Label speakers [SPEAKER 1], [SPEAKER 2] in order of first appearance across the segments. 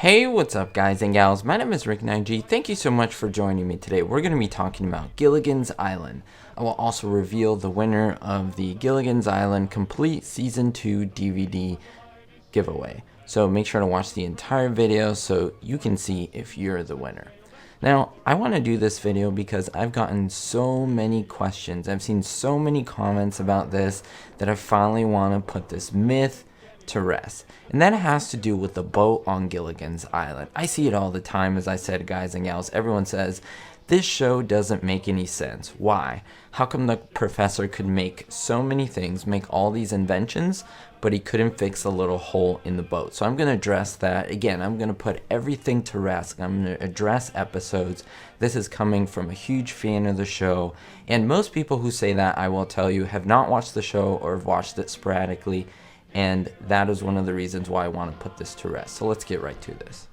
[SPEAKER 1] Hey, what's up guys and gals? My name is Rick9G. Thank you so much for joining me today. We're going to be talking about Gilligan's Island. I will also reveal the winner of the Gilligan's Island Complete Season 2 DVD giveaway. So make sure to watch the entire video so you can see if you're the winner. Now, I want to do this video because I've gotten so many questions. I've seen so many comments about this that I finally want to put this myth to rest. And that has to do with the boat on Gilligan's Island. I see it all the time, as I said, guys and gals. Everyone says, this show doesn't make any sense. Why? How come the professor could make so many things, make all these inventions, but he couldn't fix a little hole in the boat? So I'm going to address that. Again, I'm going to put everything to rest. I'm going to address episodes. This is coming from a huge fan of the show. And most people who say that, I will tell you, have not watched the show or have watched it sporadically. And that is one of the reasons why I want to put this to rest. So let's get right to this.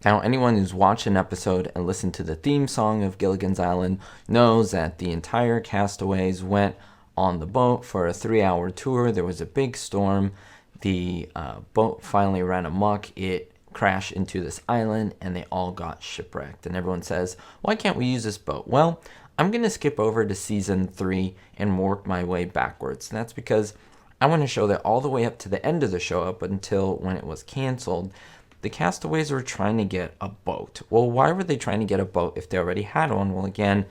[SPEAKER 1] Now, anyone who's watched an episode and listened to the theme song of Gilligan's Island knows that the entire castaways went on the boat for a 3-hour tour. There was a big storm. The boat finally ran amok. It crashed into this island and they all got shipwrecked. And everyone says, why can't we use this boat? Well, I'm going to skip over to season 3 and work my way backwards. And that's because I want to show that all the way up to the end of the show, up until when it was canceled, the castaways were trying to get a boat. Well, why were they trying to get a boat if they already had one? Well, again,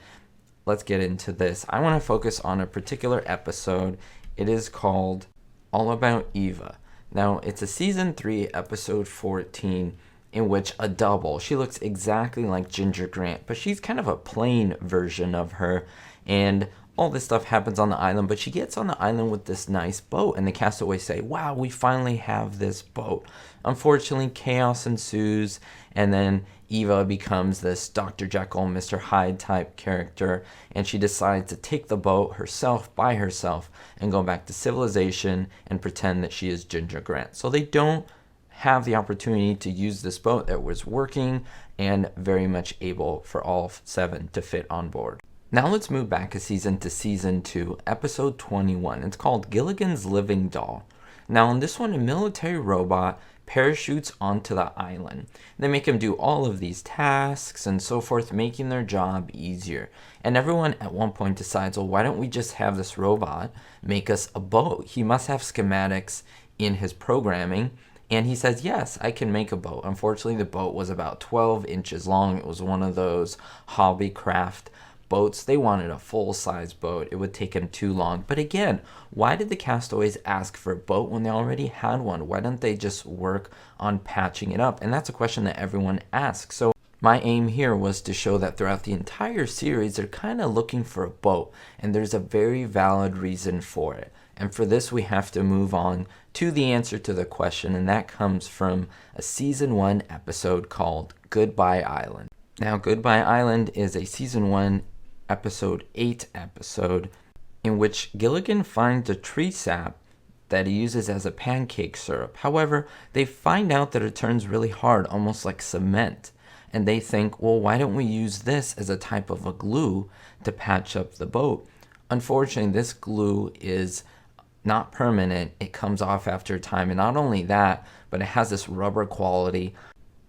[SPEAKER 1] let's get into this. I want to focus on a particular episode. It is called All About Eva. Now, it's a season 3, episode 14, in which a double, she looks exactly like Ginger Grant, but she's kind of a plain version of her, and all this stuff happens on the island, but she gets on the island with this nice boat, and the castaways say, wow, we finally have this boat. Unfortunately, chaos ensues, and then Eva becomes this Dr. Jekyll, Mr. Hyde type character, and she decides to take the boat herself, by herself, and go back to civilization and pretend that she is Ginger Grant. So they don't have the opportunity to use this boat that was working and very much able for all 7 to fit on board. Now let's move back a season to season 2, episode 21. It's called Gilligan's Living Doll. Now in this one, a military robot parachutes onto the island. They make him do all of these tasks and so forth, making their job easier. And everyone at one point decides, well, why don't we just have this robot make us a boat? He must have schematics in his programming. And he says, yes, I can make a boat. Unfortunately, the boat was about 12 inches long. It was one of those hobby craft boats. They wanted a full-size boat. It would take him too long. But again, why did the castaways ask for a boat when they already had one? Why don't they just work on patching it up? And that's a question that everyone asks. So my aim here was to show that throughout the entire series, they're kind of looking for a boat, and there's a very valid reason for it. And for this, we have to move on to the answer to the question, and that comes from a season 1 episode called Goodbye Island. Now, Goodbye Island is a season 1 episode 8 episode in which Gilligan finds a tree sap that he uses as a pancake syrup. However, they find out that it turns really hard, almost like cement. And they think, well, why don't we use this as a type of a glue to patch up the boat? Unfortunately, this glue is not permanent. It comes off after time. And not only that, but it has this rubber quality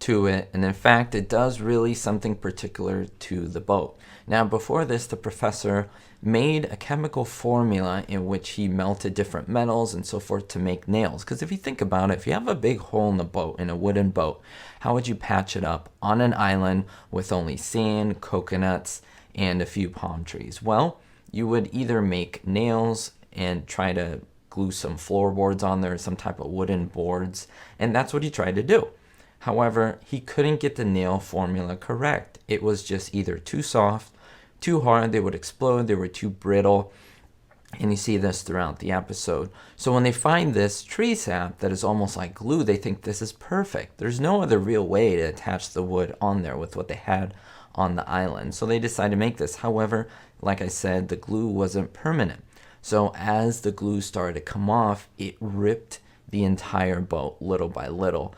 [SPEAKER 1] to it, and in fact it does really something particular to the boat. Now before this, the professor made a chemical formula in which he melted different metals and so forth to make nails, because if you think about it, if you have a big hole in the boat, in a wooden boat, how would you patch it up on an island with only sand, coconuts, and a few palm trees? Well, you would either make nails and try to glue some floorboards on there, some type of wooden boards, and that's what he tried to do. However, he couldn't get the nail formula correct. It was just either too soft, too hard, they would explode, they were too brittle, and you see this throughout the episode. So when they find this tree sap that is almost like glue, they think this is perfect. There's no other real way to attach the wood on there with what they had on the island. So they decide to make this. However, like I said, the glue wasn't permanent. So as the glue started to come off, it ripped the entire boat little by little.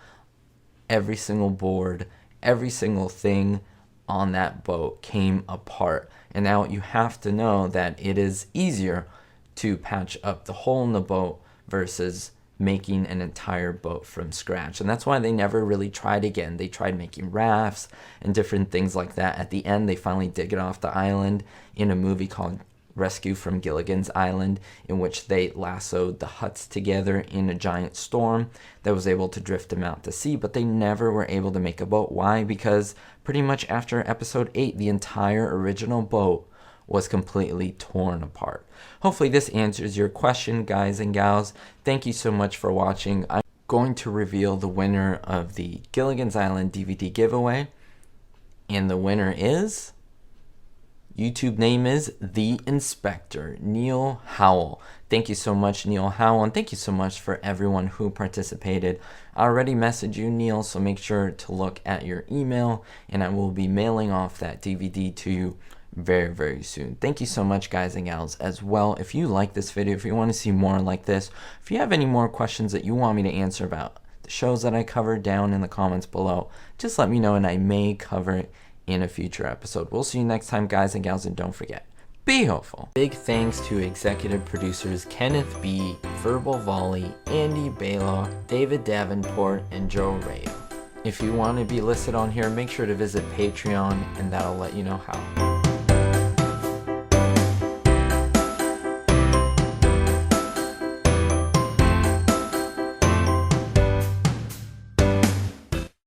[SPEAKER 1] Every single board, every single thing on that boat came apart. And now you have to know that it is easier to patch up the hole in the boat versus making an entire boat from scratch. And that's why they never really tried again. They tried making rafts and different things like that. At the end, they finally did get off the island in a movie called Rescue from Gilligan's Island, in which they lassoed the huts together in a giant storm that was able to drift them out to sea, but they never were able to make a boat. Why? Because pretty much after episode 8, the entire original boat was completely torn apart. Hopefully this answers your question, guys and gals. Thank you so much for watching. I'm going to reveal the winner of the Gilligan's Island DVD giveaway, and the winner is... YouTube name is The Inspector, Neil Howell. Thank you so much, Neil Howell, and thank you so much for everyone who participated. I already messaged you, Neil, so make sure to look at your email, and I will be mailing off that DVD to you very, very soon. Thank you so much, guys and gals, as well. If you like this video, if you want to see more like this, if you have any more questions that you want me to answer about the shows that I covered, down in the comments below, just let me know, and I may cover it in a future episode. We'll see you next time, guys and gals, and don't forget, be hopeful. Big thanks to executive producers Kenneth B., Verbal Volley, Andy Balow, David Davenport, and Joe Ray. If you want to be listed on here, make sure to visit Patreon, and that'll let you know how.